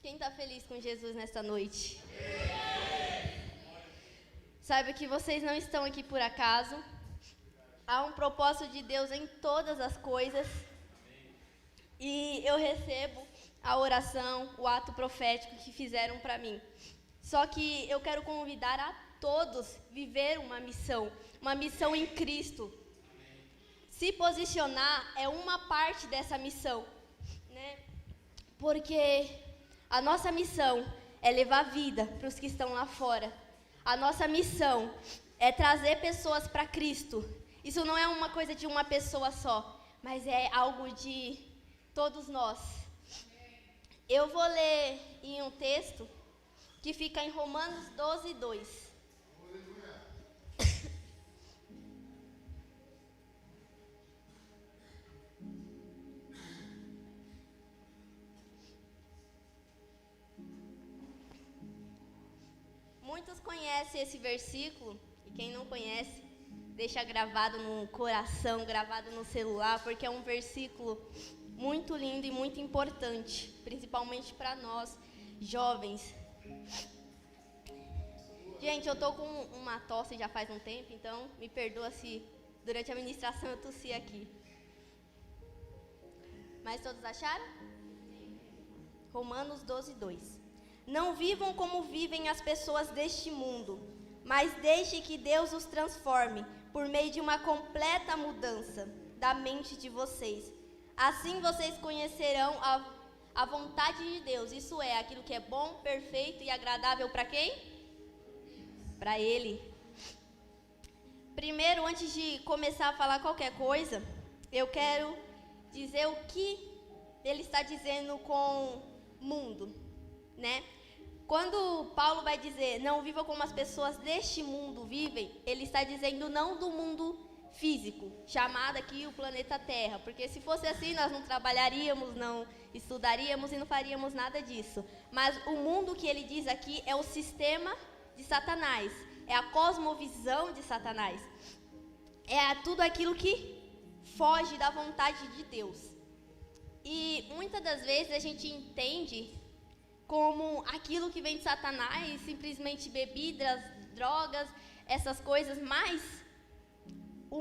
Quem está feliz com Jesus nesta noite? Saiba que vocês não estão aqui por acaso. Há um propósito de Deus em todas as coisas. E eu recebo a oração, o ato profético que fizeram para mim. Só que eu quero convidar a todos a viver uma missão em Cristo. Se posicionar é uma parte dessa missão, né? Porque a nossa missão é levar vida para os que estão lá fora. A nossa missão é trazer pessoas para Cristo. Isso não é uma coisa de uma pessoa só, mas é algo de todos nós. Eu vou ler em um texto que fica em Romanos 12, 2. Muitos conhecem esse versículo, e quem não conhece, deixa gravado no coração, gravado no celular, porque é um versículo muito lindo e muito importante, principalmente para nós, jovens. Gente, eu tô com uma tosse já faz um tempo, então me perdoa se durante a ministração eu tossi aqui. Mas todos acharam? Romanos 12, 2. Não vivam como vivem as pessoas deste mundo, mas deixe que Deus os transforme por meio de uma completa mudança da mente de vocês. Assim vocês conhecerão a vontade de Deus, isso é, aquilo que é bom, perfeito e agradável para quem? Para Ele. Primeiro, antes de começar a falar qualquer coisa, eu quero dizer o que ele está dizendo com mundo, né? Quando Paulo vai dizer, não viva como as pessoas deste mundo vivem, ele está dizendo não do mundo físico, chamado aqui o planeta Terra, porque se fosse assim nós não trabalharíamos, não estudaríamos e não faríamos nada disso. Mas o mundo que ele diz aqui é o sistema de Satanás, é a cosmovisão de Satanás, é tudo aquilo que foge da vontade de Deus. E muitas das vezes a gente entende como aquilo que vem de Satanás, simplesmente bebidas, drogas, essas coisas, mas a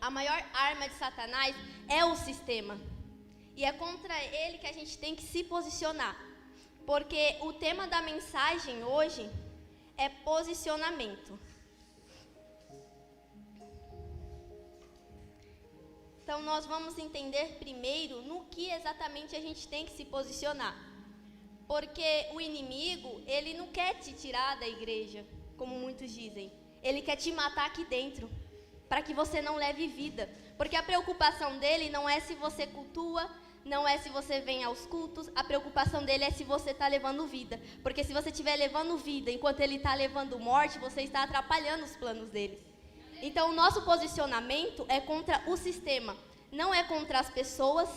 maior arma de Satanás é o sistema. E é contra ele que a gente tem que se posicionar. Porque o tema da mensagem hoje é posicionamento. Então, nós vamos entender primeiro no que exatamente a gente tem que se posicionar. Porque o inimigo, ele não quer te tirar da igreja, como muitos dizem. Ele quer te matar aqui dentro, para que você não leve vida. Porque a preocupação dele não é se você cultua, não é se você vem aos cultos. A preocupação dele é se você está levando vida. Porque se você estiver levando vida enquanto ele está levando morte, você está atrapalhando os planos dele. Então, o nosso posicionamento é contra o sistema, não é contra as pessoas,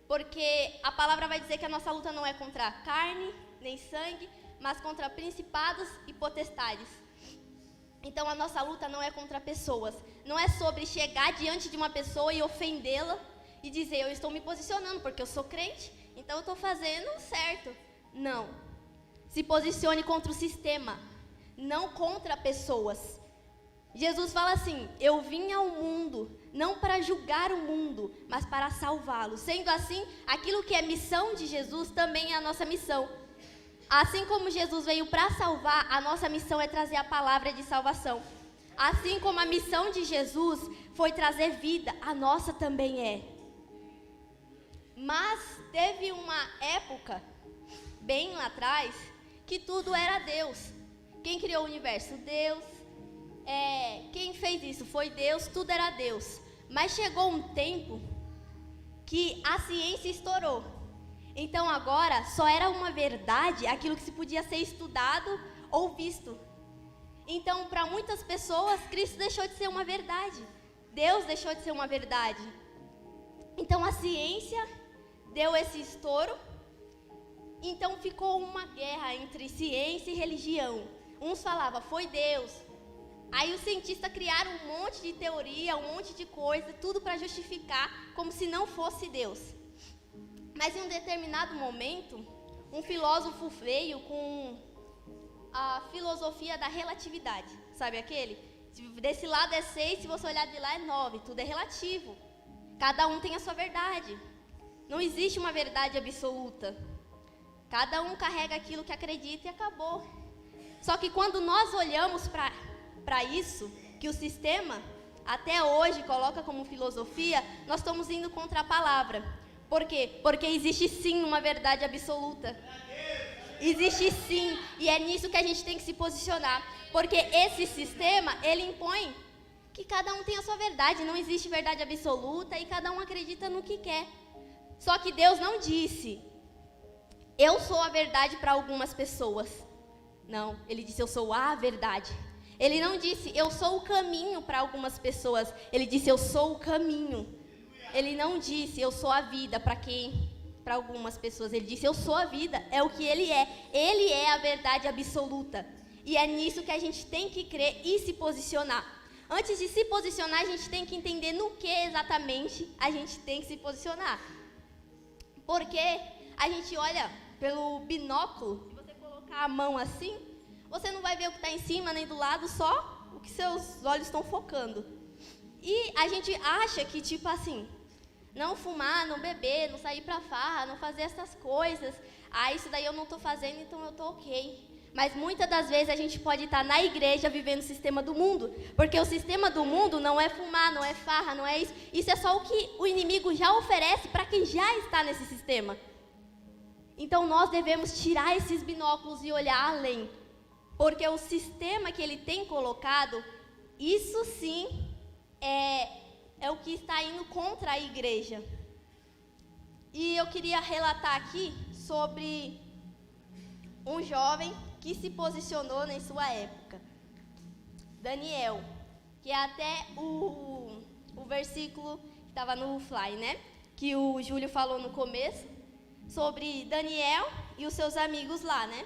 porque a palavra vai dizer que a nossa luta não é contra a carne, nem sangue, mas contra principados e potestades. Então, a nossa luta não é contra pessoas, não é sobre chegar diante de uma pessoa e ofendê-la e dizer, eu estou me posicionando porque eu sou crente, então eu estou fazendo certo. Não, se posicione contra o sistema, não contra pessoas. Jesus fala assim, eu vim ao mundo, não para julgar o mundo, mas para salvá-lo. Sendo assim, aquilo que é missão de Jesus também é a nossa missão. Assim como Jesus veio para salvar, a nossa missão é trazer a palavra de salvação. Assim como a missão de Jesus foi trazer vida, a nossa também é. Mas teve uma época, bem lá atrás, que tudo era Deus. Quem criou o universo? Deus. Quem fez isso? Foi Deus, tudo era Deus. Mas chegou um tempo que a ciência estourou. Então agora só era uma verdade aquilo que se podia ser estudado ou visto. Então, para muitas pessoas, Cristo deixou de ser uma verdade. Deus deixou de ser uma verdade. Então a ciência deu esse estouro. Então ficou uma guerra entre ciência e religião. Uns falavam, foi Deus. Aí os cientistas criaram um monte de teoria, um monte de coisa, tudo para justificar como se não fosse Deus. Mas em um determinado momento, um filósofo veio com a filosofia da relatividade. Sabe aquele? Desse lado é 6, se você olhar de lá é 9. Tudo é relativo. Cada um tem a sua verdade. Não existe uma verdade absoluta. Cada um carrega aquilo que acredita e acabou. Só que quando nós olhamos para isso, que o sistema até hoje coloca como filosofia, nós estamos indo contra a palavra. Por quê? Porque existe sim uma verdade absoluta. Existe sim, e é nisso que a gente tem que se posicionar. Porque esse sistema, ele impõe que cada um tem a sua verdade. Não existe verdade absoluta e cada um acredita no que quer. Só que Deus não disse, eu sou a verdade para algumas pessoas. Não, ele disse, eu sou a verdade. Ele não disse, eu sou o caminho para algumas pessoas. Ele disse, eu sou o caminho. Ele não disse, eu sou a vida para algumas pessoas. Ele disse, eu sou a vida, é o que ele é. Ele é a verdade absoluta. E é nisso que a gente tem que crer e se posicionar. Antes de se posicionar, a gente tem que entender no que exatamente a gente tem que se posicionar. Porque a gente olha pelo binóculo, se você colocar a mão assim, você não vai ver o que está em cima nem do lado, só o que seus olhos estão focando. E a gente acha que, tipo assim, não fumar, não beber, não sair pra farra, não fazer essas coisas. Isso daí eu não estou fazendo, então eu estou ok. Mas muitas das vezes a gente pode estar na igreja vivendo o sistema do mundo. Porque o sistema do mundo não é fumar, não é farra, não é isso. Isso é só o que o inimigo já oferece para quem já está nesse sistema. Então nós devemos tirar esses binóculos e olhar além. Porque o sistema que ele tem colocado, isso sim é o que está indo contra a igreja. E eu queria relatar aqui sobre um jovem que se posicionou em sua época. Daniel, que é até o versículo que estava no Fly, né? Que o Júlio falou no começo, sobre Daniel e os seus amigos lá, né?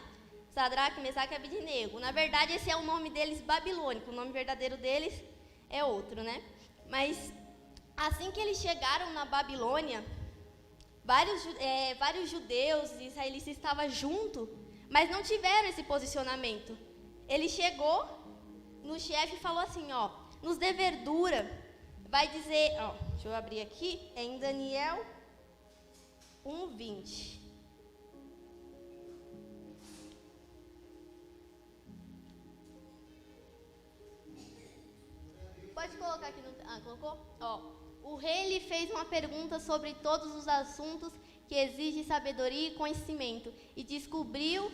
Sadraque, Mesaque e Abednego. Na verdade, esse é o nome deles babilônico, o nome verdadeiro deles é outro, né? Mas assim que eles chegaram na Babilônia, vários judeus e israelitas estavam juntos, mas não tiveram esse posicionamento. Ele chegou no chefe e falou assim, nos dê verdura. Vai dizer, deixa eu abrir aqui, é em Daniel 1:20. Pode colocar aqui no... colocou? O rei lhe fez uma pergunta sobre todos os assuntos que exigem sabedoria e conhecimento, e descobriu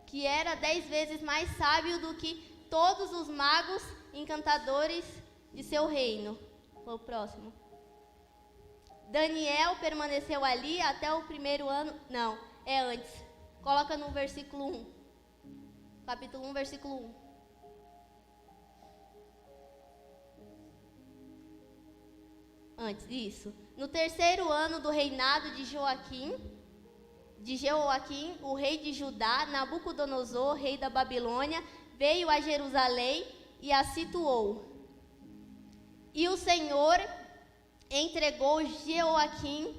que era 10 vezes mais sábio do que todos os magos encantadores de seu reino. O próximo. Daniel permaneceu ali até o primeiro ano... Não, é antes. Coloca no versículo 1. Capítulo 1, versículo 1. Antes disso. No terceiro ano do reinado de Jeoaquim, o rei de Judá, Nabucodonosor, rei da Babilônia, veio a Jerusalém e a situou. E o Senhor entregou Jeoaquim,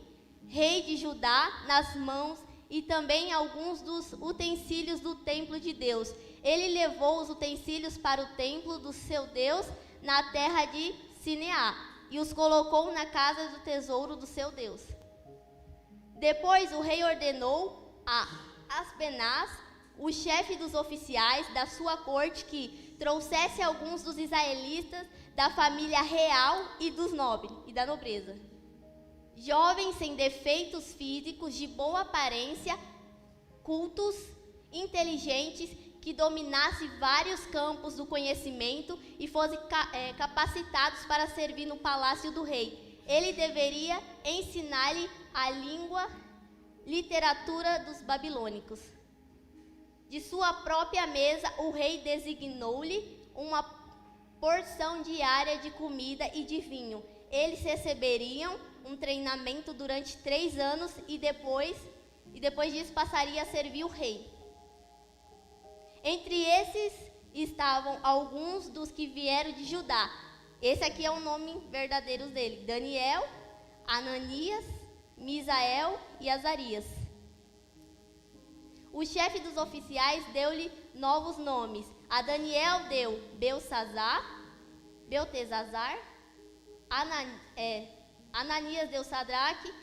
rei de Judá, nas mãos e também alguns dos utensílios do templo de Deus. Ele levou os utensílios para o templo do seu Deus na terra de Sineá e os colocou na casa do tesouro do seu Deus. Depois o rei ordenou a Aspenaz, o chefe dos oficiais da sua corte, que trouxesse alguns dos israelitas da família real e dos nobres e da nobreza. Jovens sem defeitos físicos, de boa aparência, cultos, inteligentes, que dominassem vários campos do conhecimento e fossem capacitados para servir no palácio do rei. Ele deveria ensinar-lhe a língua, literatura dos babilônicos. De sua própria mesa, o rei designou-lhe uma porção diária de comida e de vinho. Eles receberiam um treinamento durante 3 anos e depois disso passaria a servir o rei. Entre esses estavam alguns dos que vieram de Judá, Esse aqui é o nome verdadeiro dele: Daniel, Ananias, Misael e Azarias. O chefe dos oficiais deu-lhe novos nomes. A Daniel deu Beltesazar, Ananias deu Sadraque,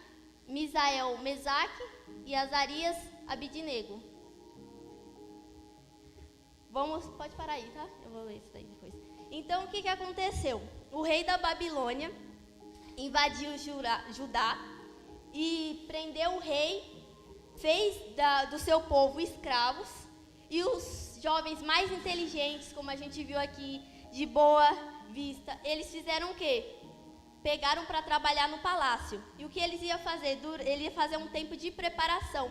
Misael Mesaque e Azarias Abidnego. Pode parar aí, tá? Eu vou ler isso daí depois. Então, o que aconteceu? O rei da Babilônia invadiu Judá e prendeu o rei, fez do seu povo escravos, e os jovens mais inteligentes, como a gente viu aqui, de boa vista, eles fizeram o quê? Pegaram para trabalhar no palácio. E o que eles iam fazer? Ele ia fazer um tempo de preparação.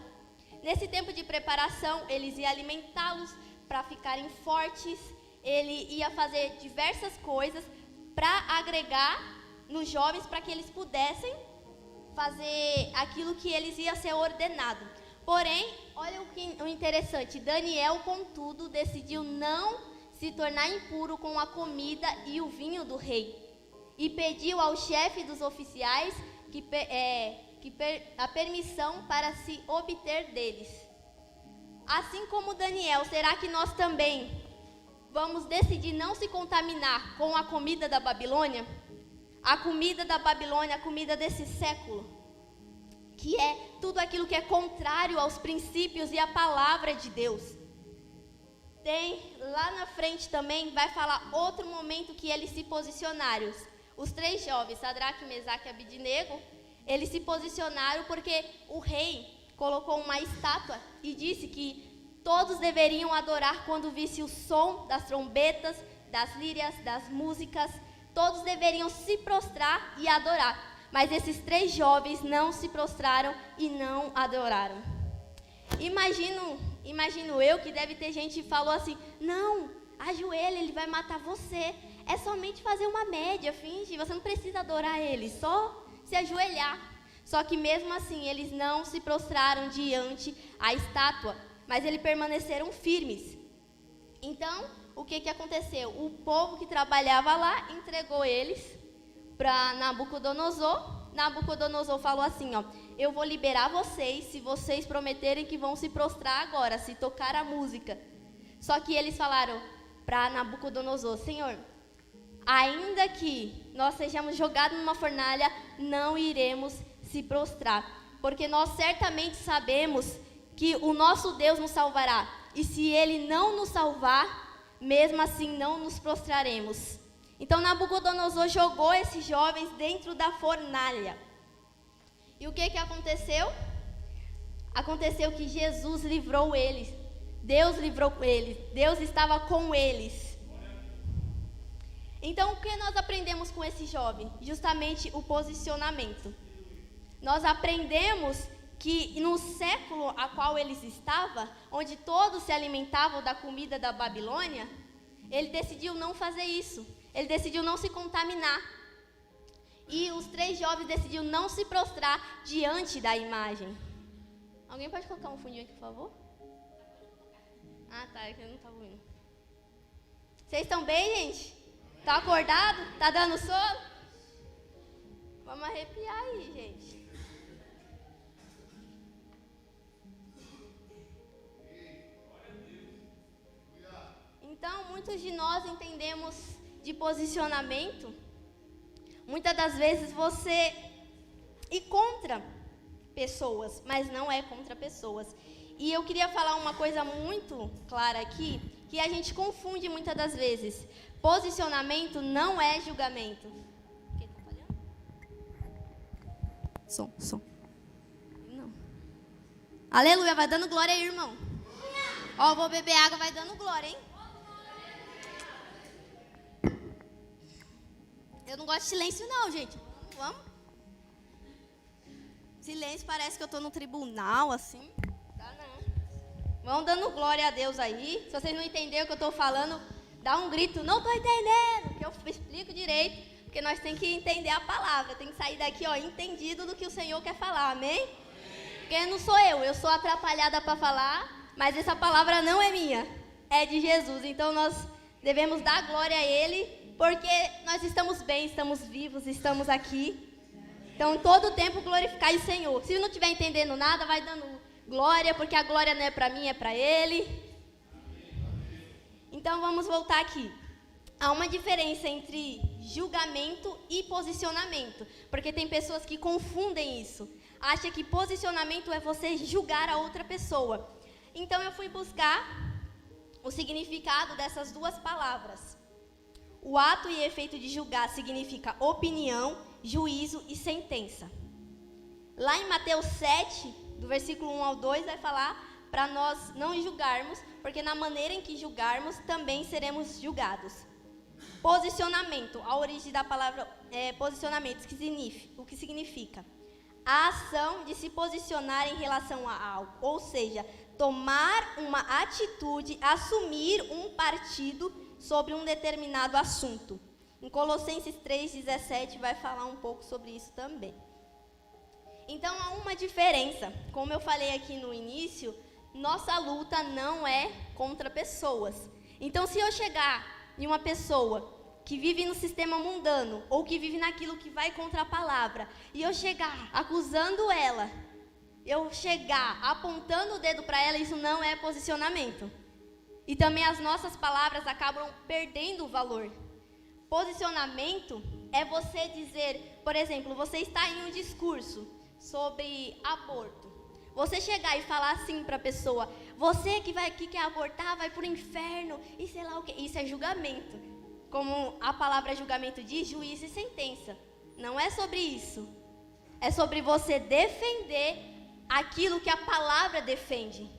Nesse tempo de preparação, eles iam alimentá-los para ficarem fortes. Ele ia fazer diversas coisas para agregar nos jovens, para que eles pudessem fazer aquilo que eles iam ser ordenado. Porém, olha o interessante, Daniel, contudo, decidiu não se tornar impuro com a comida e o vinho do rei, e pediu ao chefe dos oficiais a permissão para se obter deles. Assim como Daniel, será que nós também vamos decidir não se contaminar com a comida da Babilônia? A comida da Babilônia, a comida desse século, que é tudo aquilo que é contrário aos princípios e à palavra de Deus. Tem lá na frente também, vai falar outro momento que eles se posicionaram. Os 3 jovens, Sadraque, Mesaque e Abidnego, eles se posicionaram porque o rei colocou uma estátua e disse que todos deveriam adorar quando visse o som das trombetas, das lírias, das músicas. Todos deveriam se prostrar e adorar. Mas esses 3 jovens não se prostraram e não adoraram. Imagino eu que deve ter gente que falou assim: não, ajoelha, ele vai matar você. É somente fazer uma média, finge, você não precisa adorar ele, só se ajoelhar. Só que mesmo assim, eles não se prostraram diante a estátua, mas eles permaneceram firmes. Então, o que aconteceu? O povo que trabalhava lá entregou eles para Nabucodonosor. Nabucodonosor falou assim, eu vou liberar vocês se vocês prometerem que vão se prostrar agora, se tocar a música. Só que eles falaram para Nabucodonosor: Senhor, ainda que nós sejamos jogados numa fornalha, não iremos se prostrar, porque nós certamente sabemos que o nosso Deus nos salvará, e se Ele não nos salvar, mesmo assim não nos prostraremos. Então Nabucodonosor jogou esses jovens dentro da fornalha. E o que aconteceu? Aconteceu que Jesus livrou eles. Deus livrou eles. Deus estava com eles. Então, o que nós aprendemos com esse jovem? Justamente o posicionamento. Nós aprendemos que no século a qual eles estavam, onde todos se alimentavam da comida da Babilônia, ele decidiu não fazer isso. Ele decidiu não se contaminar. E os 3 jovens decidiram não se prostrar diante da imagem. Alguém pode colocar um fundinho aqui, por favor? Ah, tá, é que eu não estava ouvindo. Vocês estão bem, gente? Tá acordado? Tá dando sono? Vamos arrepiar aí, gente. Então, muitos de nós entendemos de posicionamento. Muitas das vezes você ir contra pessoas, mas não é contra pessoas. E eu queria falar uma coisa muito clara aqui, que a gente confunde muitas das vezes. Posicionamento não é julgamento. Quem tá falhando? Som. Não. Aleluia, vai dando glória aí, irmão. Ó, vou beber água, vai dando glória, hein? Eu não gosto de silêncio não, gente. Vamos? Silêncio parece que eu estou no tribunal, assim. Tá não. Vão dando glória a Deus aí. Se vocês não entenderam o que eu estou falando, dá um grito: não estou entendendo, que eu explico direito. Porque nós temos que entender a palavra. Tem que sair daqui, entendido do que o Senhor quer falar, amém? Porque não sou eu sou atrapalhada para falar, mas essa palavra não é minha, é de Jesus. Então nós devemos dar glória a Ele porque nós estamos bem, estamos vivos, estamos aqui. Então, todo o tempo, glorificar o Senhor. Se não estiver entendendo nada, vai dando glória, porque a glória não é para mim, é para Ele. Então, vamos voltar aqui. Há uma diferença entre julgamento e posicionamento, porque tem pessoas que confundem isso. Acham que posicionamento é você julgar a outra pessoa. Então, eu fui buscar o significado dessas duas palavras. O ato e efeito de julgar significa opinião, juízo e sentença. Lá em Mateus 7, do versículo 1 ao 2, vai falar para nós não julgarmos, porque na maneira em que julgarmos, também seremos julgados. Posicionamento, a origem da palavra posicionamento, o que significa? A ação de se posicionar em relação a algo, ou seja, tomar uma atitude, assumir um partido sobre um determinado assunto. Em Colossenses 3,17 vai falar um pouco sobre isso também. Então, há uma diferença. Como eu falei aqui no início, nossa luta não é contra pessoas. Então, se eu chegar em uma pessoa que vive no sistema mundano, ou que vive naquilo que vai contra a palavra, e eu chegar acusando ela, eu chegar apontando o dedo para ela, isso não é posicionamento. E também as nossas palavras acabam perdendo o valor. Posicionamento é você dizer, por exemplo, você está em um discurso sobre aborto. Você chegar e falar assim para a pessoa, você que quer abortar vai para o inferno e sei lá o quê. Isso é julgamento. Como a palavra julgamento diz, juízo e sentença. Não é sobre isso. É sobre você defender aquilo que a palavra defende.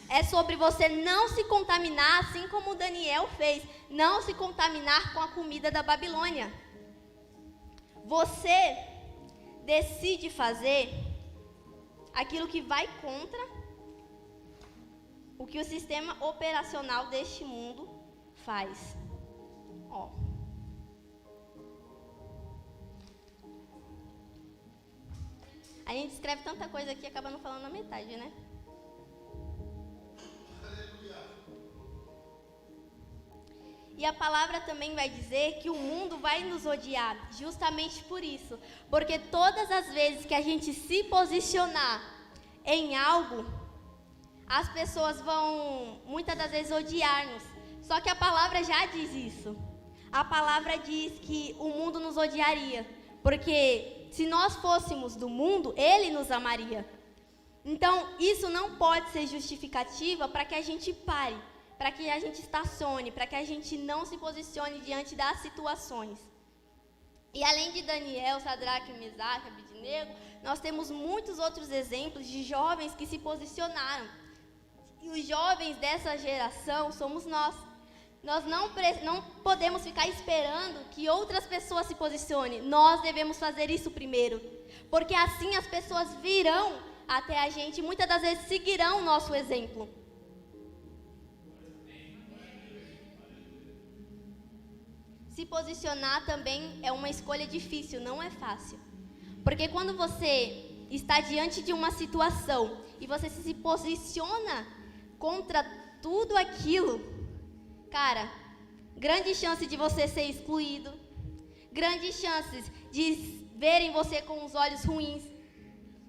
É sobre você não se contaminar, assim como Daniel fez, não se contaminar com a comida da Babilônia. Você decide fazer aquilo que vai contra o que o sistema operacional deste mundo faz. Ó. A gente escreve tanta coisa aqui e acaba não falando na metade, né? E a palavra também vai dizer que o mundo vai nos odiar, justamente por isso. Porque todas as vezes que a gente se posicionar em algo, as pessoas vão, muitas das vezes, odiar-nos. Só que a palavra já diz isso. A palavra diz que o mundo nos odiaria. Porque se nós fôssemos do mundo, ele nos amaria. Então, isso não pode ser justificativa para que a gente pare, para que a gente estacione, para que a gente não se posicione diante das situações. E além de Daniel, Sadraque, Mesaque, Abednego, nós temos muitos outros exemplos de jovens que se posicionaram. E os jovens dessa geração somos nós. Nós não podemos ficar esperando que outras pessoas se posicionem. Nós devemos fazer isso primeiro. Porque assim as pessoas virão até a gente e muitas das vezes seguirão o nosso exemplo. Se posicionar também é uma escolha difícil, não é fácil. Porque quando você está diante de uma situação e você se posiciona contra tudo aquilo, cara, grande chance de você ser excluído, grandes chances de verem você com os olhos ruins,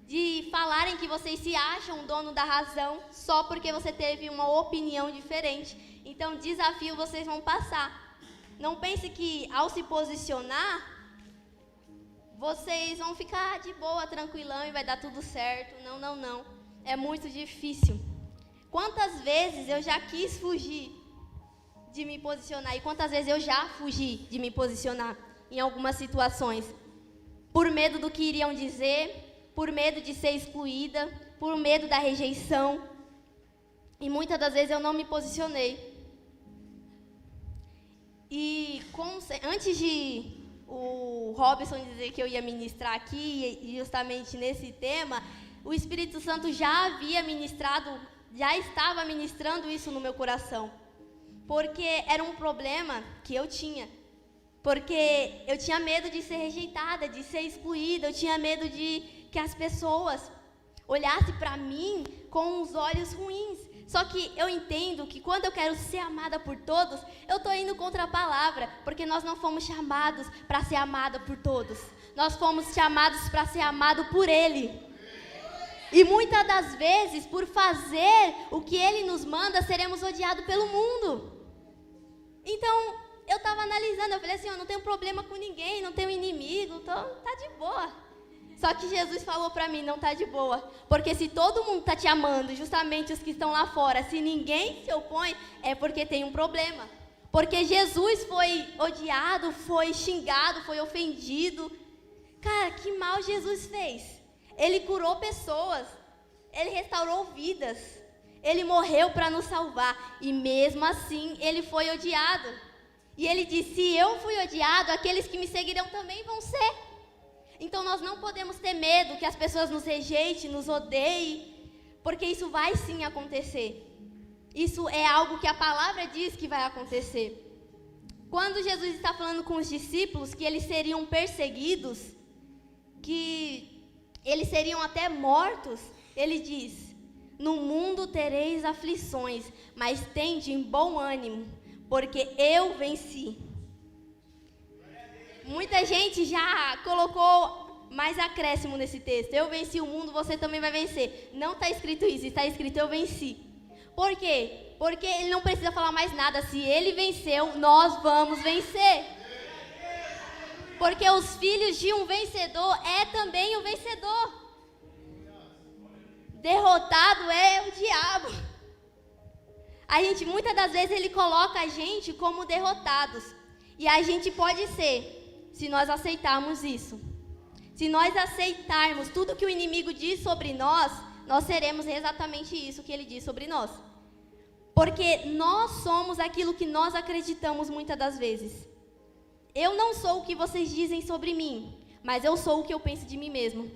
de falarem que vocês se acham dono da razão só porque você teve uma opinião diferente. Então, desafio vocês vão passar. Não pense que ao se posicionar, vocês vão ficar de boa, tranquilão e vai dar tudo certo. Não, não, não. É muito difícil. Quantas vezes eu já quis fugir de me posicionar e quantas vezes eu já fugi de me posicionar em algumas situações, por medo do que iriam dizer, por medo de ser excluída, por medo da rejeição. E muitas das vezes eu não me posicionei. E antes de o Robson dizer que eu ia ministrar aqui, e justamente nesse tema, o Espírito Santo já havia ministrado, já estava ministrando isso no meu coração. Porque era um problema que eu tinha. Porque eu tinha medo de ser rejeitada, de ser excluída, eu tinha medo de que as pessoas olhassem para mim com os olhos ruins. Só que eu entendo que quando eu quero ser amada por todos, eu estou indo contra a palavra, porque nós não fomos chamados para ser amada por todos. Nós fomos chamados para ser amado por Ele. E muitas das vezes, por fazer o que Ele nos manda, seremos odiados pelo mundo. Então, eu estava analisando, eu falei assim, eu não tenho problema com ninguém, não tenho inimigo, tá de boa. Só que Jesus falou para mim, não tá de boa. Porque se todo mundo tá te amando, justamente os que estão lá fora, se ninguém se opõe, é porque tem um problema. Porque Jesus foi odiado, foi xingado, foi ofendido. Cara, que mal Jesus fez? Ele curou pessoas, Ele restaurou vidas, Ele morreu para nos salvar. E mesmo assim, Ele foi odiado. E Ele disse, se eu fui odiado, aqueles que me seguirão também vão ser. Então nós não podemos ter medo que as pessoas nos rejeitem, nos odeiem, porque isso vai sim acontecer. Isso é algo que a palavra diz que vai acontecer. Quando Jesus está falando com os discípulos que eles seriam perseguidos, que eles seriam até mortos, ele diz, no mundo tereis aflições, mas tende em bom ânimo, porque eu venci. Muita gente já colocou mais acréscimo nesse texto. Eu venci o mundo, você também vai vencer. Não está escrito isso, está escrito eu venci. Por quê? Porque ele não precisa falar mais nada. Se ele venceu, nós vamos vencer. Porque os filhos de um vencedor é também o vencedor. Derrotado é o diabo. Muitas das vezes ele coloca a gente como derrotados. E a gente pode ser, se nós aceitarmos isso. Se nós aceitarmos tudo que o inimigo diz sobre nós, nós seremos exatamente isso que ele diz sobre nós. Porque nós somos aquilo que nós acreditamos muitas das vezes. Eu não sou o que vocês dizem sobre mim, mas eu sou o que eu penso de mim mesmo.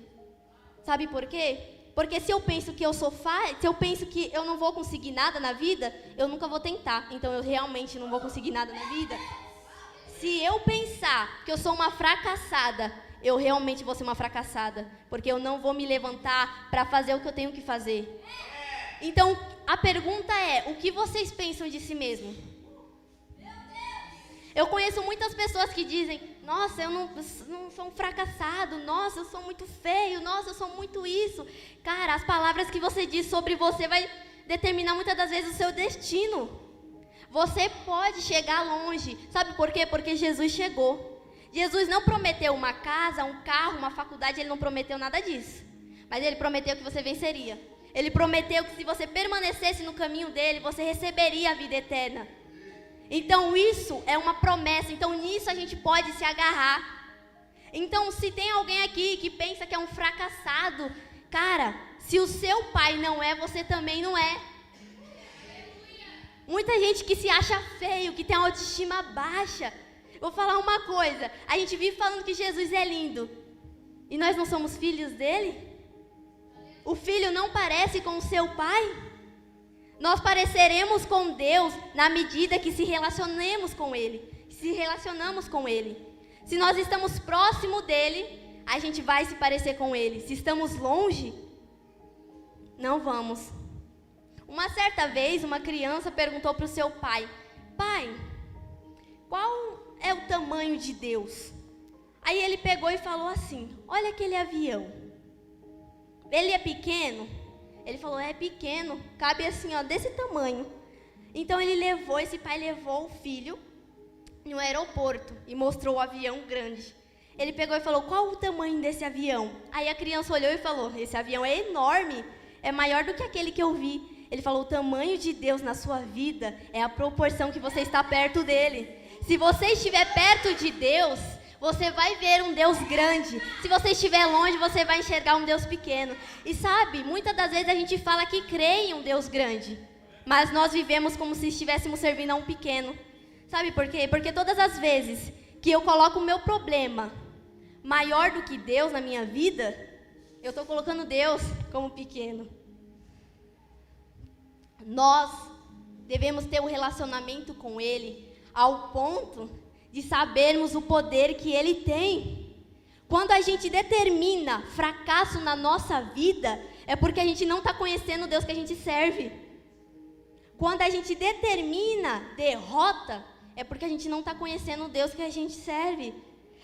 Sabe por quê? Porque se eu penso que eu sou se eu penso que eu não vou conseguir nada na vida, eu nunca vou tentar. Então eu realmente não vou conseguir nada na vida. Se eu pensar que eu sou uma fracassada, eu realmente vou ser uma fracassada, porque eu não vou me levantar para fazer o que eu tenho que fazer. Então, a pergunta é, o que vocês pensam de si mesmo? Eu conheço muitas pessoas que dizem, nossa, eu não sou um fracassado, nossa, eu sou muito feio, nossa, eu sou muito isso. Cara, as palavras que você diz sobre você vai determinar muitas das vezes o seu destino. Você pode chegar longe. Sabe por quê? Porque Jesus chegou. Jesus não prometeu uma casa, um carro, uma faculdade, Ele não prometeu nada disso. Mas Ele prometeu que você venceria. Ele prometeu que se você permanecesse no caminho dEle, você receberia a vida eterna. Então isso é uma promessa. Então nisso a gente pode se agarrar. Então se tem alguém aqui que pensa que é um fracassado, cara, se o seu pai não é, você também não é. Muita gente que se acha feio, que tem a autoestima baixa. Vou falar uma coisa, a gente vive falando que Jesus é lindo. E nós não somos filhos dele? O filho não parece com o seu pai? Nós pareceremos com Deus na medida que se relacionamos com Ele. Se nós estamos próximo dEle, a gente vai se parecer com Ele. Se estamos longe, não vamos. Uma certa vez, uma criança perguntou para o seu pai, pai, qual é o tamanho de Deus? Aí ele pegou e falou assim, olha aquele avião. Ele é pequeno? Ele falou, é pequeno, cabe assim, ó, desse tamanho. Então esse pai levou o filho no aeroporto e mostrou o avião grande. Ele pegou e falou, qual o tamanho desse avião? Aí a criança olhou e falou, esse avião é enorme, é maior do que aquele que eu vi. Ele falou, o tamanho de Deus na sua vida é a proporção que você está perto dele. Se você estiver perto de Deus, você vai ver um Deus grande. Se você estiver longe, você vai enxergar um Deus pequeno. E sabe, muitas das vezes a gente fala que crê em um Deus grande, mas nós vivemos como se estivéssemos servindo a um pequeno. Sabe por quê? Porque todas as vezes que eu coloco o meu problema maior do que Deus na minha vida, eu estou colocando Deus como pequeno. Nós devemos ter um relacionamento com Ele ao ponto de sabermos o poder que Ele tem. Quando a gente determina fracasso na nossa vida, é porque a gente não está conhecendo o Deus que a gente serve. Quando a gente determina derrota, é porque a gente não está conhecendo o Deus que a gente serve.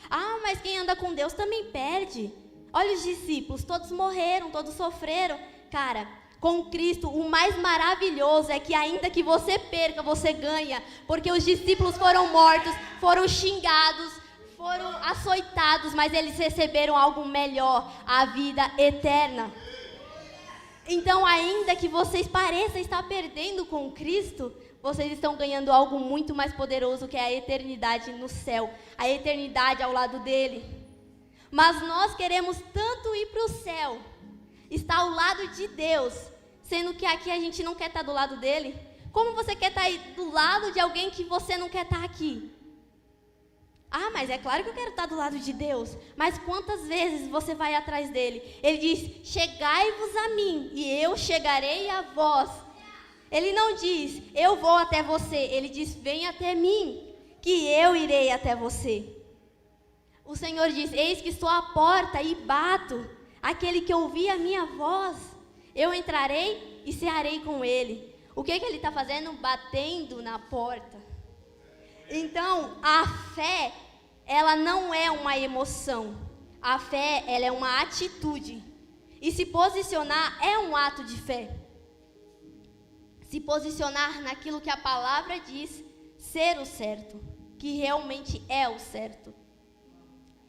Ah, mas quem anda com Deus também perde. Olha os discípulos, todos morreram, todos sofreram. Cara, com Cristo, o mais maravilhoso é que ainda que você perca, você ganha. Porque os discípulos foram mortos, foram xingados, foram açoitados, mas eles receberam algo melhor, a vida eterna. Então, ainda que vocês pareçam estar perdendo com Cristo, vocês estão ganhando algo muito mais poderoso, que é a eternidade no céu, a eternidade ao lado dele. Mas nós queremos tanto ir para o céu, estar ao lado de Deus, sendo que aqui a gente não quer estar do lado dele. Como você quer estar do lado de alguém que você não quer estar aqui? Ah, mas é claro que eu quero estar do lado de Deus. Mas quantas vezes você vai atrás dele? Ele diz, chegai-vos a mim, e eu chegarei a vós. Ele não diz, eu vou até você. Ele diz, vem até mim, que eu irei até você. O Senhor diz, eis que estou à porta e bato. Aquele que ouvir a minha voz, eu entrarei e cearei com ele. O que ele está fazendo? Batendo na porta. Então, a fé, ela não é uma emoção. A fé, ela é uma atitude. E se posicionar é um ato de fé. Se posicionar naquilo que a palavra diz ser o certo, que realmente é o certo.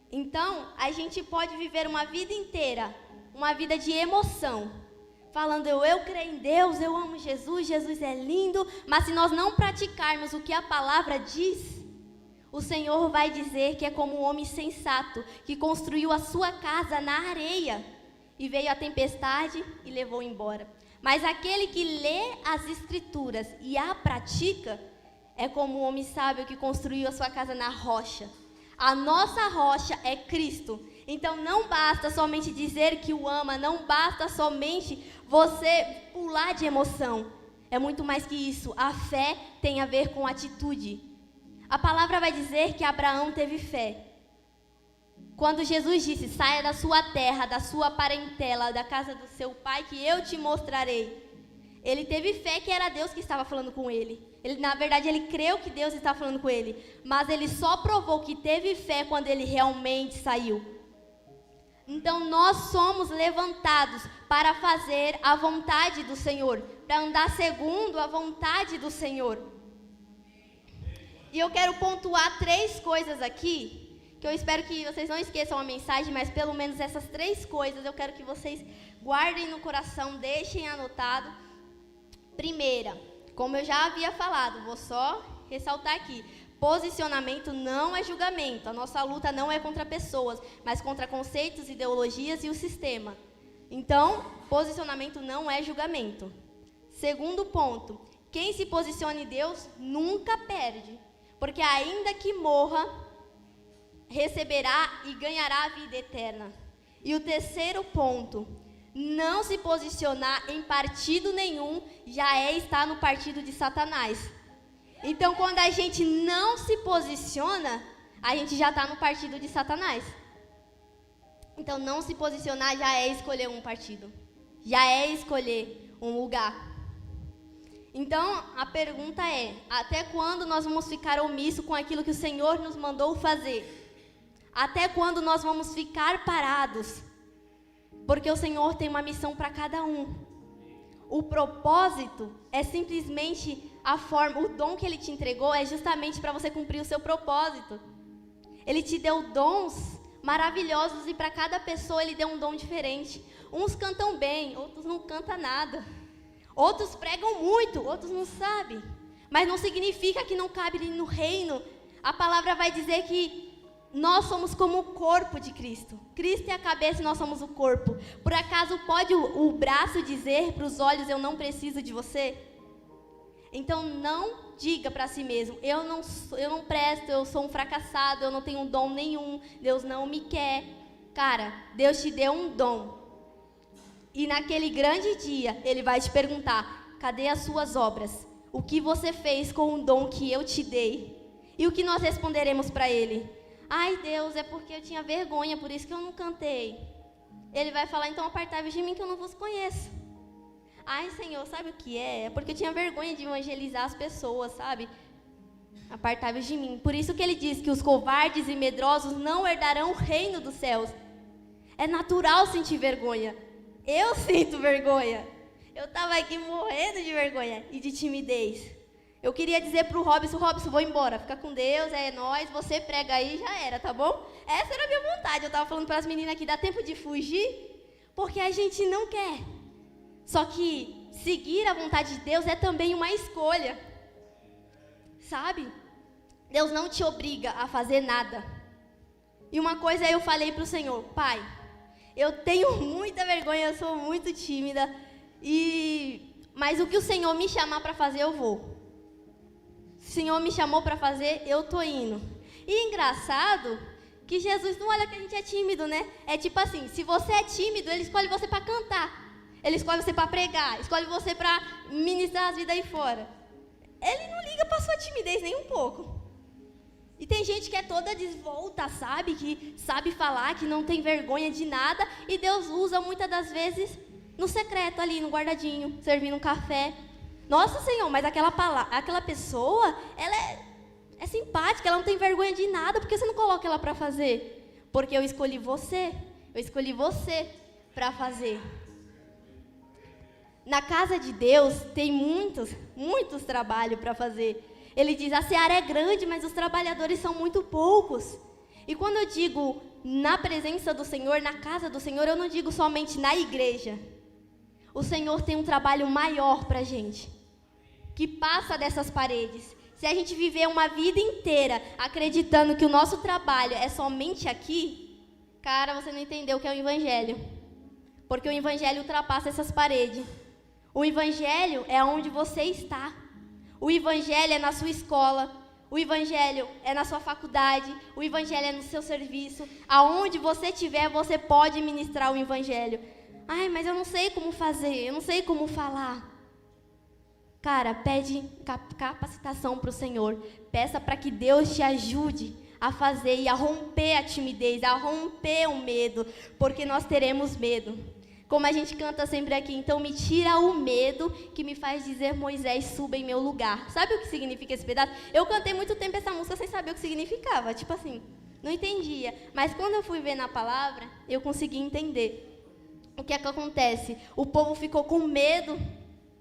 Então, a gente pode viver uma vida inteira, uma vida de emoção, falando eu creio em Deus, eu amo Jesus, Jesus é lindo, mas se nós não praticarmos o que a palavra diz, o Senhor vai dizer que é como um homem sensato, que construiu a sua casa na areia, e veio a tempestade e levou embora. Mas aquele que lê as Escrituras e a pratica, é como um homem sábio que construiu a sua casa na rocha. A nossa rocha é Cristo. Então não basta somente dizer que o ama, não basta somente você pular de emoção. É muito mais que isso. A fé tem a ver com atitude. A palavra vai dizer que Abraão teve fé. Quando Jesus disse, saia da sua terra, da sua parentela, da casa do seu pai, que eu te mostrarei. Ele teve fé que era Deus que estava falando com ele. Na verdade, ele creu que Deus estava falando com ele. Mas ele só provou que teve fé quando ele realmente saiu. Então, nós somos levantados para fazer a vontade do Senhor, para andar segundo a vontade do Senhor. E eu quero pontuar 3 coisas aqui, que eu espero que vocês não esqueçam a mensagem, mas pelo menos essas 3 coisas eu quero que vocês guardem no coração, deixem anotado. Primeira, como eu já havia falado, vou só ressaltar aqui. Posicionamento não é julgamento. A nossa luta não é contra pessoas, mas contra conceitos, ideologias e o sistema. Então, posicionamento não é julgamento. Segundo ponto, quem se posiciona em Deus nunca perde, porque ainda que morra, receberá e ganhará a vida eterna. E o terceiro ponto, não se posicionar em partido nenhum já é estar no partido de Satanás. Então, quando a gente não se posiciona, a gente já está no partido de Satanás. Então, não se posicionar já é escolher um partido, já é escolher um lugar. Então, a pergunta é, até quando nós vamos ficar omissos com aquilo que o Senhor nos mandou fazer? Até quando nós vamos ficar parados? Porque o Senhor tem uma missão para cada um. O propósito é simplesmente a forma, o dom que Ele te entregou é justamente para você cumprir o seu propósito. Ele te deu dons maravilhosos e para cada pessoa Ele deu um dom diferente. Uns cantam bem, outros não cantam nada. Outros pregam muito, outros não sabem. Mas não significa que não cabe no reino. A palavra vai dizer que nós somos como o corpo de Cristo. Cristo é a cabeça e nós somos o corpo. Por acaso pode o braço dizer para os olhos, eu não preciso de você? Então não diga para si mesmo, eu não presto, eu sou um fracassado, eu não tenho dom nenhum, Deus não me quer. Cara, Deus te deu um dom. E naquele grande dia, Ele vai te perguntar, cadê as suas obras? O que você fez com o dom que eu te dei? E o que nós responderemos para Ele? Ai, Deus, é porque eu tinha vergonha, por isso que eu não cantei. Ele vai falar, então apartai-vos de mim que eu não vos conheço. Ai, Senhor, sabe o que é? É porque eu tinha vergonha de evangelizar as pessoas, sabe? Apartai-vos de mim. Por isso que ele diz que os covardes e medrosos não herdarão o reino dos céus. É natural sentir vergonha. Eu sinto vergonha. Eu estava aqui morrendo de vergonha e de timidez. Eu queria dizer para o Robson, vou embora, fica com Deus, é nóis, você prega aí, já era, tá bom? Essa era a minha vontade. Eu estava falando para as meninas aqui, dá tempo de fugir? Porque a gente não quer. Só que seguir a vontade de Deus é também uma escolha. Sabe? Deus não te obriga a fazer nada. E uma coisa eu falei para o Senhor, Pai, eu tenho muita vergonha, eu sou muito tímida, mas o que o Senhor me chamar para fazer, eu vou. O Senhor me chamou para fazer, eu tô indo. E engraçado que Jesus não olha que a gente é tímido, né? É tipo assim, se você é tímido, Ele escolhe você para cantar. Ele escolhe você para pregar, escolhe você para ministrar as vidas aí fora. Ele não liga para sua timidez nem um pouco. E tem gente que é toda desvolta, sabe? Que sabe falar, que não tem vergonha de nada. E Deus usa muitas das vezes no secreto ali, no guardadinho, servindo um café. Nossa, Senhor, mas aquela pessoa, ela é simpática, ela não tem vergonha de nada. Por que você não coloca ela para fazer? Porque eu escolhi você para fazer. Na casa de Deus tem muitos trabalhos para fazer. Ele diz, a seara é grande, mas os trabalhadores são muito poucos. E quando eu digo na presença do Senhor, na casa do Senhor, eu não digo somente na igreja. O Senhor tem um trabalho maior para a gente, que passa dessas paredes. Se a gente viver uma vida inteira acreditando que o nosso trabalho é somente aqui, cara, você não entendeu o que é o Evangelho. Porque o Evangelho ultrapassa essas paredes. O Evangelho é onde você está. O Evangelho é na sua escola. O Evangelho é na sua faculdade. O Evangelho é no seu serviço. Aonde você estiver, você pode ministrar o Evangelho. Ai, mas eu não sei como fazer, eu não sei como falar. Cara, pede capacitação para o Senhor. Peça para que Deus te ajude a fazer e a romper a timidez, a romper o medo, porque nós teremos medo. Como a gente canta sempre aqui, então me tira o medo que me faz dizer, Moisés, suba em meu lugar. Sabe o que significa esse pedaço? Eu cantei muito tempo essa música sem saber o que significava, tipo assim, não entendia. Mas quando eu fui ver na palavra, eu consegui entender. O que é que acontece? O povo ficou com medo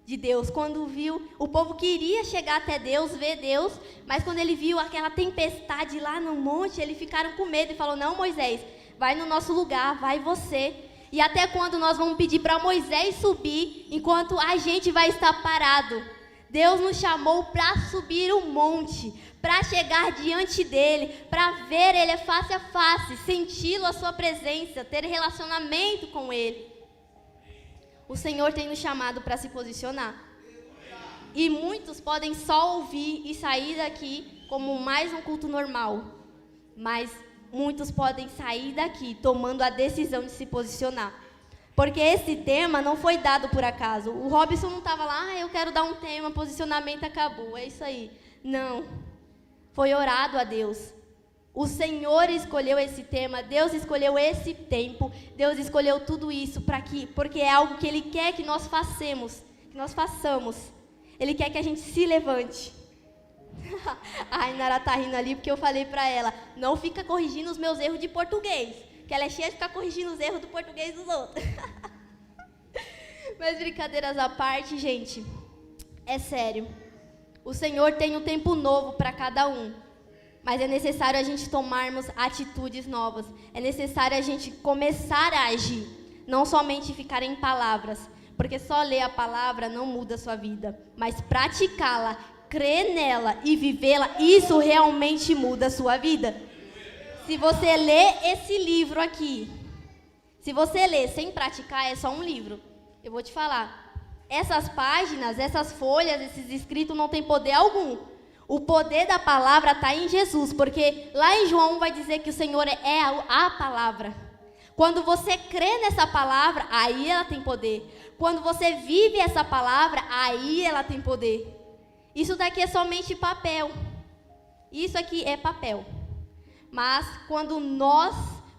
de Deus. Quando viu, o povo queria chegar até Deus, ver Deus, mas quando ele viu aquela tempestade lá no monte, eles ficaram com medo e falou, não, Moisés, vai no nosso lugar, vai você. E até quando nós vamos pedir para Moisés subir, enquanto a gente vai estar parado? Deus nos chamou para subir o monte, para chegar diante dele, para ver ele face a face, senti-lo, a sua presença, ter relacionamento com ele. O Senhor tem nos chamado para se posicionar. E muitos podem só ouvir e sair daqui como mais um culto normal. Mas muitos podem sair daqui tomando a decisão de se posicionar. Porque esse tema não foi dado por acaso. O Robson não estava lá, eu quero dar um tema, posicionamento, acabou, é isso aí. Não. Foi orado a Deus. O Senhor escolheu esse tema, Deus escolheu esse tempo, Deus escolheu tudo isso porque é algo que Ele quer que nós façamos. Ele quer que a gente se levante. A Inara está rindo ali porque eu falei para ela, não fica corrigindo os meus erros de português, que ela é cheia de ficar corrigindo os erros do português dos outros. Mas brincadeiras à parte, gente, é sério. O Senhor tem um tempo novo para cada um. Mas é necessário a gente tomarmos atitudes novas. É necessário a gente começar a agir. Não somente ficar em palavras. Porque só ler a palavra não muda a sua vida. Mas praticá-la, crer nela e vivê-la, isso realmente muda a sua vida. Se você ler esse livro aqui, se você ler sem praticar, é só um livro. Eu vou te falar. Essas páginas, essas folhas, esses escritos não têm poder algum. O poder da palavra está em Jesus, porque lá em João vai dizer que o Senhor é a palavra. Quando você crê nessa palavra, aí ela tem poder. Quando você vive essa palavra, aí ela tem poder. Isso daqui é somente papel. Isso aqui é papel. Mas quando nós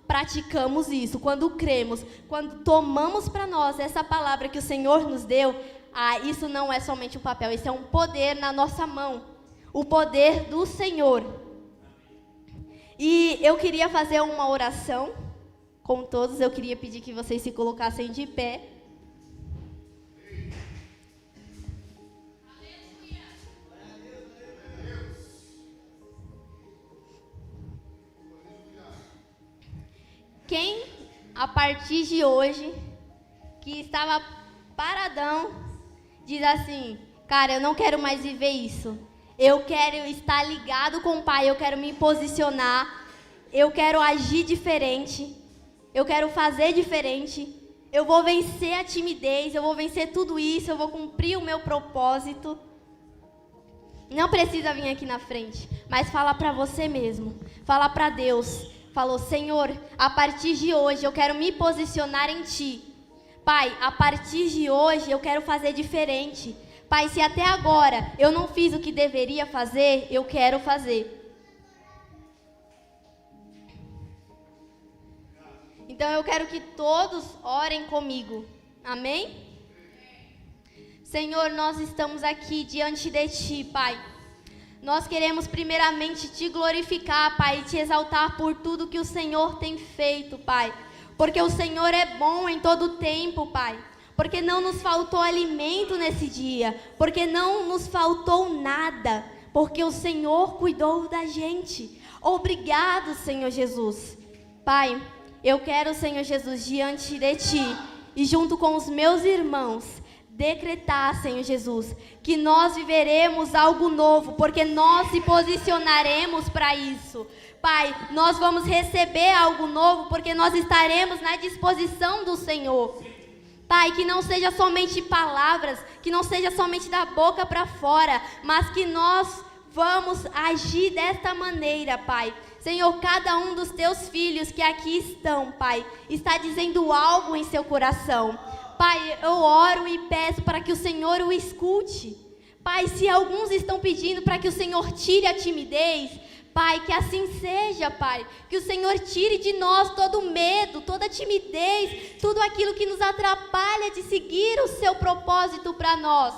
praticamos isso, quando cremos, quando tomamos para nós essa palavra que o Senhor nos deu, isso não é somente um papel, isso é um poder na nossa mão, o poder do Senhor. E eu queria fazer uma oração com todos, eu queria pedir que vocês se colocassem de pé. Quem, a partir de hoje, que estava paradão, diz assim: cara, eu não quero mais viver isso. Eu quero estar ligado com o Pai, eu quero me posicionar, eu quero agir diferente, eu quero fazer diferente, eu vou vencer a timidez, eu vou vencer tudo isso, eu vou cumprir o meu propósito. Não precisa vir aqui na frente, mas fala para você mesmo, fala para Deus. Falou: Senhor, a partir de hoje eu quero me posicionar em Ti. Pai, a partir de hoje eu quero fazer diferente. Pai, se até agora eu não fiz o que deveria fazer, eu quero fazer. Então eu quero que todos orem comigo. Amém? Senhor, nós estamos aqui diante de Ti, Pai. Nós queremos primeiramente Te glorificar, Pai, e Te exaltar por tudo que o Senhor tem feito, Pai. Porque o Senhor é bom em todo tempo, Pai. Porque não nos faltou alimento nesse dia. Porque não nos faltou nada. Porque o Senhor cuidou da gente. Obrigado, Senhor Jesus. Pai, eu quero, Senhor Jesus, diante de Ti e junto com os meus irmãos, decretar, Senhor Jesus, que nós viveremos algo novo, porque nós se posicionaremos para isso. Pai, nós vamos receber algo novo, porque nós estaremos na disposição do Senhor. Pai, que não seja somente palavras, que não seja somente da boca para fora, mas que nós vamos agir desta maneira, Pai. Senhor, cada um dos Teus filhos que aqui estão, Pai, está dizendo algo em seu coração. Pai, eu oro e peço para que o Senhor o escute. Pai, se alguns estão pedindo para que o Senhor tire a timidez, Pai, que assim seja, Pai. Que o Senhor tire de nós todo medo, toda timidez, tudo aquilo que nos atrapalha de seguir o Seu propósito para nós.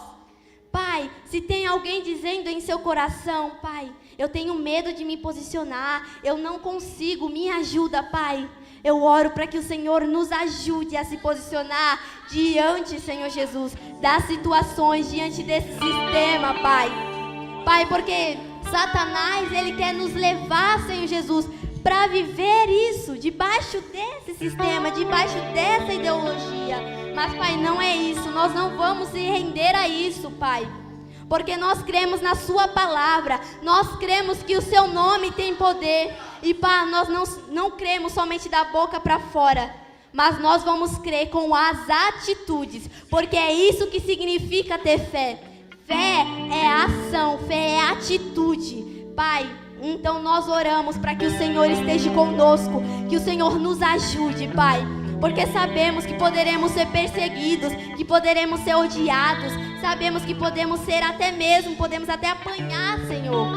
Pai, se tem alguém dizendo em seu coração: Pai, eu tenho medo de me posicionar, eu não consigo, me ajuda, Pai. Eu oro para que o Senhor nos ajude a se posicionar diante, Senhor Jesus, das situações, diante desse sistema, Pai. Pai, porque Satanás, ele quer nos levar, Senhor Jesus, para viver isso, debaixo desse sistema, debaixo dessa ideologia. Mas, Pai, não é isso, nós não vamos se render a isso, Pai. Porque nós cremos na Sua palavra, nós cremos que o Seu nome tem poder. E, Pai, nós não cremos somente da boca para fora, mas nós vamos crer com as atitudes, porque é isso que significa ter fé. Fé é ação, fé é atitude. Pai, então nós oramos para que o Senhor esteja conosco, que o Senhor nos ajude, Pai. Porque sabemos que poderemos ser perseguidos, que poderemos ser odiados, sabemos que podemos até apanhar, Senhor.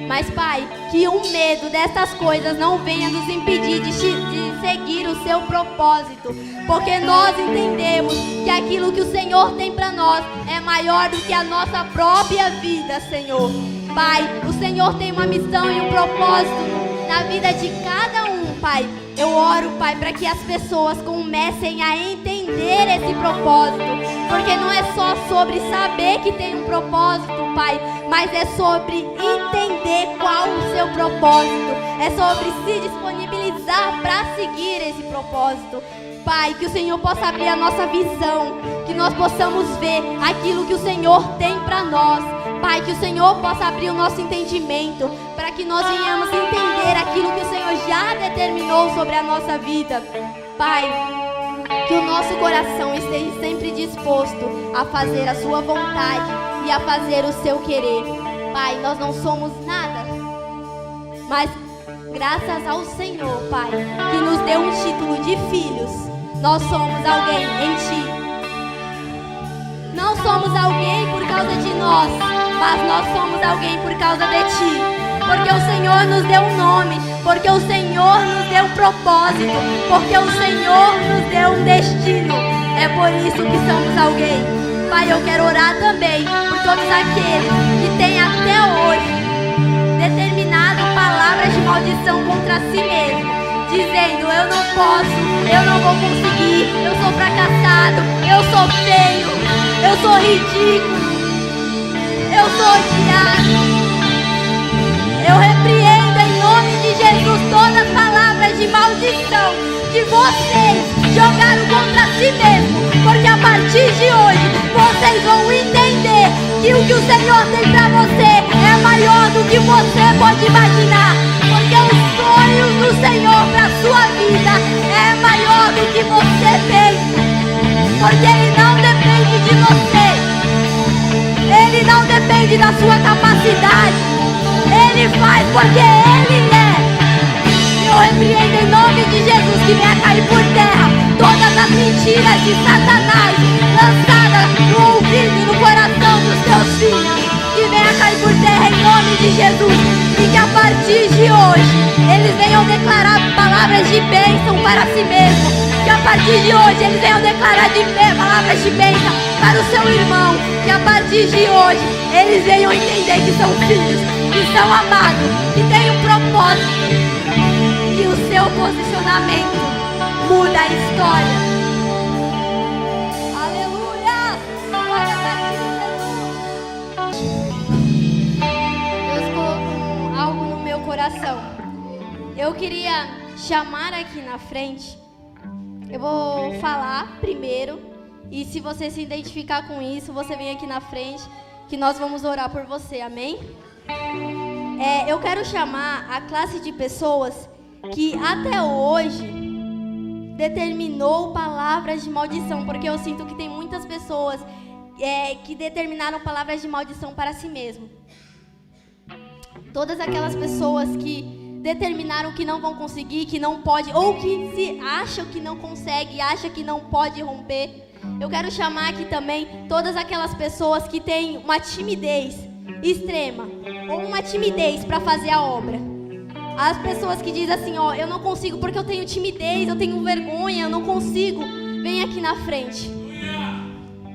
Mas, Pai, que o medo dessas coisas não venha nos impedir de seguir o Seu propósito, porque nós entendemos que aquilo que o Senhor tem para nós é maior do que a nossa própria vida, Senhor. Pai, o Senhor tem uma missão e um propósito na vida de cada um, Pai. Eu oro, Pai, para que as pessoas comecem a entender esse propósito, porque não é só sobre saber que tem um propósito, Pai, mas é sobre entender qual o Seu propósito, é sobre se disponibilizar para seguir esse propósito. Pai, que o Senhor possa abrir a nossa visão, que nós possamos ver aquilo que o Senhor tem para nós. Pai, que o Senhor possa abrir o nosso entendimento, para que nós venhamos entender aquilo que o Senhor já determinou sobre a nossa vida. Pai, que o nosso coração esteja sempre disposto a fazer a Sua vontade e a fazer o Seu querer. Pai, nós não somos nada, mas graças ao Senhor, Pai, que nos deu um título de filhos, nós somos alguém em Ti. Não somos alguém por causa de nós, mas nós somos alguém por causa de Ti. Porque o Senhor nos deu um nome, porque o Senhor nos deu um propósito, porque o Senhor nos deu um destino. É por isso que somos alguém. Pai, eu quero orar também por todos aqueles que têm até hoje determinado palavras de maldição contra si mesmo, dizendo: eu não posso, eu não vou conseguir, eu sou fracassado, eu sou feio, eu sou ridículo, eu sou odiado. Eu repreendo em nome de Jesus todas as palavras de maldição que vocês jogaram contra si mesmo, porque a partir de hoje vocês vão entender que o que o Senhor tem pra você é maior do que você pode imaginar, porque os sonhos do Senhor pra sua vida é maior do que você pensa, porque Ele não depende de você, Ele não depende da sua capacidade, Ele faz porque Ele é. Eu repreendo em nome de Jesus que venha cair por terra todas as mentiras de Satanás lançadas no ouvido e no coração dos teus filhos. Que venha cair por terra em nome de Jesus. E que a partir de hoje eles venham declarar palavras de bênção para si mesmos. Que a partir de hoje eles venham declarar palavras de bênção para o seu irmão. Que a partir de hoje eles venham entender que são filhos, que são amados, que têm um propósito. Que o seu posicionamento muda a história. Aleluia! Glória a Deus. Deus colocou algo no meu coração. Eu queria chamar aqui na frente. Eu vou falar primeiro. E se você se identificar com isso, você vem aqui na frente, que nós vamos orar por você. Amém? Eu quero chamar a classe de pessoas que até hoje determinou palavras de maldição, porque eu sinto que tem muitas pessoas que determinaram palavras de maldição para si mesmo. Todas aquelas pessoas que determinaram que não vão conseguir, que não pode, ou que se acham que não consegue, acham que não pode romper. Eu quero chamar aqui também todas aquelas pessoas que têm uma timidez extrema, ou uma timidez para fazer a obra. As pessoas que dizem assim: ó, eu não consigo porque eu tenho timidez, eu tenho vergonha, eu não consigo. Vem aqui na frente.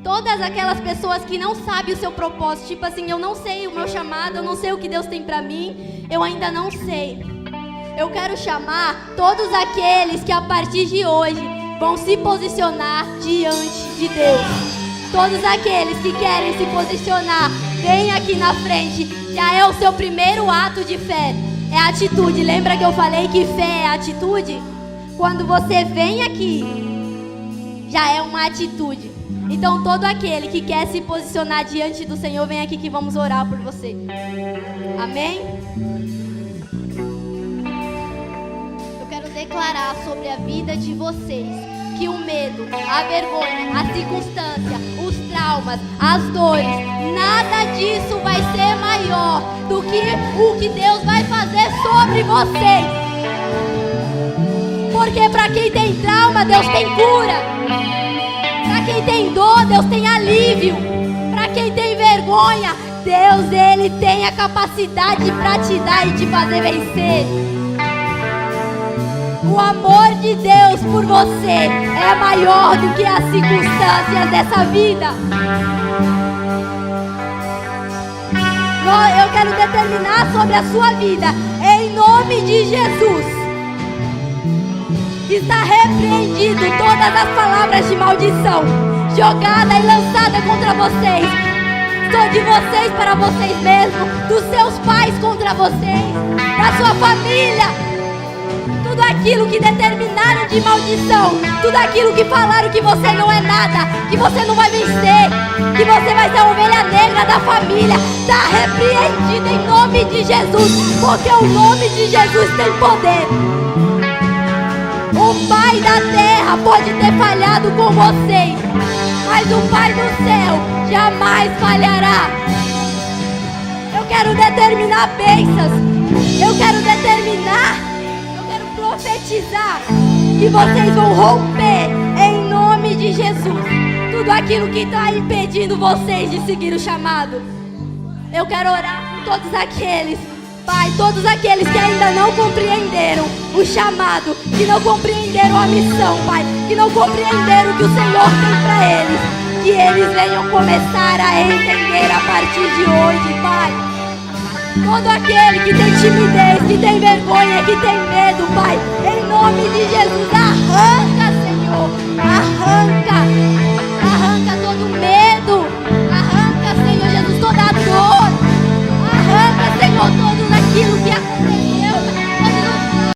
Todas aquelas pessoas que não sabem o seu propósito, tipo assim: eu não sei o meu chamado, eu não sei o que Deus tem pra mim, eu ainda não sei. Eu quero chamar todos aqueles que a partir de hoje vão se posicionar diante de Deus. Todos aqueles que querem se posicionar, vem aqui na frente. Já é o seu primeiro ato de fé. É atitude. Lembra que eu falei que fé é atitude? Quando você vem aqui, já é uma atitude. Então todo aquele que quer se posicionar diante do Senhor, vem aqui que vamos orar por você. Amém? Eu quero declarar sobre a vida de vocês que o medo, a vergonha, a circunstância, os traumas, as dores, nada disso vai ser maior do que o que Deus vai fazer sobre vocês. Porque para quem tem trauma, Deus tem cura. Para quem tem dor, Deus tem alívio. Para quem tem vergonha, Deus, Ele tem a capacidade para te dar e te fazer vencer. O amor de Deus por você é maior do que as circunstâncias dessa vida. Eu quero determinar sobre a sua vida, em nome de Jesus. Está repreendido todas as palavras de maldição jogada e lançada contra vocês. Sou de vocês para vocês mesmos, dos seus pais contra vocês, da sua família. Tudo aquilo que determinaram de maldição, tudo aquilo que falaram que você não é nada, que você não vai vencer, que você vai ser a ovelha negra da família, está repreendido em nome de Jesus, porque o nome de Jesus tem poder. O Pai da terra pode ter falhado com vocês, mas o Pai do céu jamais falhará. Eu quero determinar bênçãos, eu quero profetizar que vocês vão romper em nome de Jesus tudo aquilo que está impedindo vocês de seguir o chamado. Eu quero orar por todos aqueles Pai, todos aqueles que ainda não compreenderam o chamado, que não compreenderam a missão, Pai, que não compreenderam o que o Senhor tem para eles, que eles venham começar a entender a partir de hoje, Pai. Todo aquele que tem timidez, que tem vergonha, que tem medo, Pai, em nome de Jesus, arranca, Senhor, arranca todo medo.